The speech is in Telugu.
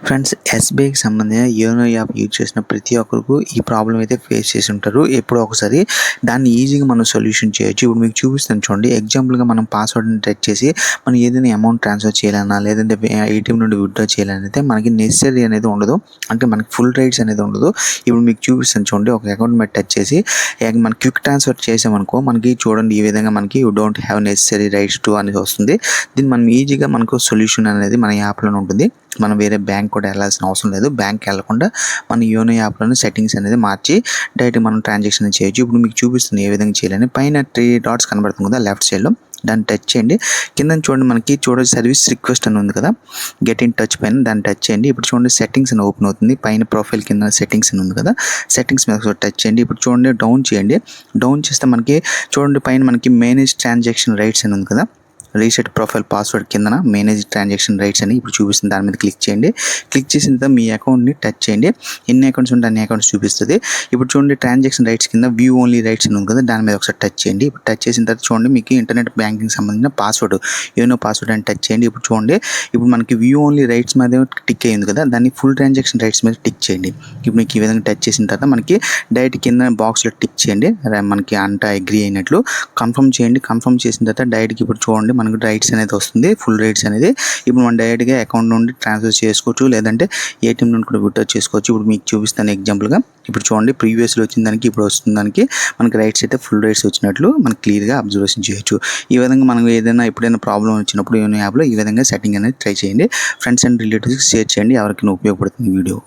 ఫ్రెండ్స్, ఎస్బీఐకి సంబంధించిన యోనో యాప్ యూజ్ చేసిన ప్రతి ఒక్కరికి ఈ ప్రాబ్లం అయితే ఫేస్ చేసి ఉంటారు ఎప్పుడో ఒకసారి. దాన్ని ఈజీగా మనం సొల్యూషన్ చేయొచ్చు. ఇప్పుడు మీకు చూపిస్తాను చూడండి. ఎగ్జాంపుల్గా మనం పాస్వర్డ్ని టచ్ చేసి మనం ఏదైనా అమౌంట్ ట్రాన్స్ఫర్ చేయాలన్నా లేదంటే ఏటీఎం నుండి విత్డ్రా చేయాలని అయితే మనకి నెసరీ అనేది ఉండదు, అంటే మనకి ఫుల్ రైట్స్ అనేది ఉండదు. ఇప్పుడు మీకు చూపిస్తాను చూడండి. ఒక అకౌంట్ మీద టచ్ చేసి మన క్విక్ ట్రాన్స్ఫర్ చేసామనుకో మనకి చూడండి ఈ విధంగా మనకి you don't have necessary rights to అనేది వస్తుంది. దీన్ని మనం ఈజీగా మనకు సొల్యూషన్ అనేది మన యాప్లోనే ఉంటుంది. మనం వేరే బ్యాంక్ కూడా వెళ్ళాల్సిన అవసరం లేదు. బ్యాంక్ వెళ్ళకుండా మన యోనో యాప్లోనే సెట్టింగ్స్ అనేది మార్చి డైరెక్ట్ మనం ట్రాన్సాక్షన్ చేయొచ్చు. ఇప్పుడు మీకు చూపిస్తుంది ఏ విధంగా చేయాలని. పైన 3 డాట్స్ కనబడుతుంది కదా లెఫ్ట్ సైడ్లో, దాన్ని టచ్ చేయండి. కింద చూడండి మనకి చూడండి సర్వీస్ రిక్వెస్ట్ అని ఉంది కదా, గెట్ ఇన్ టచ్ పైన దాన్ని టచ్ చేయండి. ఇప్పుడు చూడండి సెట్టింగ్స్ అని ఓపెన్ అవుతుంది. పైన ప్రొఫైల్ కింద సెట్టింగ్స్ అని ఉంది కదా, సెట్టింగ్స్ మీద టచ్ చేయండి. ఇప్పుడు చూడండి డౌన్ చేయండి. డౌన్ చేస్తే మనకి చూడండి పైన మనకి మేనేజ్ ట్రాన్సాక్షన్ రైట్స్ అని ఉంది కదా, రీసెట్ ప్రొఫైల్ పాస్వర్డ్ కిందన మేనేజ్ ట్రాన్సాక్షన్ రైట్స్ అని ఇప్పుడు చూపిస్తుంది. దాని మీద క్లిక్ చేయండి. క్లిక్ చేసిన తర్వాత మీ అకౌంట్ని టచ్ చేయండి. ఎన్ని అకౌంట్స్ ఉంటే అన్ని అకౌంట్స్ చూపిస్తుంది. ఇప్పుడు చూడండి ట్రాన్సాక్షన్ రైట్స్ కింద వ్యూ ఓన్లీ రైట్స్ అని ఉంది కదా, దాని మీద ఒకసారి టచ్ చేయండి. ఇప్పుడు టచ్ చేసిన తర్వాత చూడండి మీకు ఇంటర్నెట్ బ్యాంకింగ్ సంబంధించిన పాస్వర్డ్ యోనో పాస్వర్డ్ అని టచ్ చేయండి. ఇప్పుడు చూడండి ఇప్పుడు మనకి వ్యూ ఓన్లీ రైట్స్ మీద టిక్ అయ్యింది కదా, దాన్ని ఫుల్ ట్రాన్సాక్షన్ రైట్స్ మీద టిక్ చేయండి. ఇప్పుడు మీకు ఈ విధంగా టచ్ చేసిన తర్వాత మనకి డైరెక్ట్ కింద బాక్స్లో టిక్ చేయండి. మనకి అంతా అగ్రీ అయినట్లు కన్ఫర్మ్ చేయండి. కన్ఫర్మ్ చేసిన తర్వాత డైరెక్ట్గా ఇప్పుడు చూడండి మనకు రైట్స్ అనేది వస్తుంది, ఫుల్ రైట్స్ అనేది. ఇప్పుడు మనం డైరెక్ట్గా అకౌంట్ నుండి ట్రాన్స్ఫర్ చేసుకోవచ్చు, లేదంటే ఏటీఎం నుండి కూడా విత్డ్రా చేసుకోవచ్చు. ఇప్పుడు మీకు చూపిస్తాను ఎగ్జాంపుల్గా. ఇప్పుడు చూడండి ప్రీవియస్లో వచ్చిన దానికి ఇప్పుడు వస్తుంది దానికి మనకి రైట్స్ అయితే ఫుల్ రైట్స్ వచ్చినట్లు మనకి క్లియర్గా అబ్జర్వేషన్ చేయొచ్చు. ఈ విధంగా మనం ఏదైనా ఎప్పుడైనా ప్రాబ్లం వచ్చినప్పుడు యోనో యాప్లో ఈ విధంగా సెట్టింగ్ అనేది ట్రై చేయండి. ఫ్రెండ్స్ అండ్ రిలేటివ్స్కి షేర్ చేయండి, ఎవరికైనా ఉపయోగపడుతుంది వీడియో.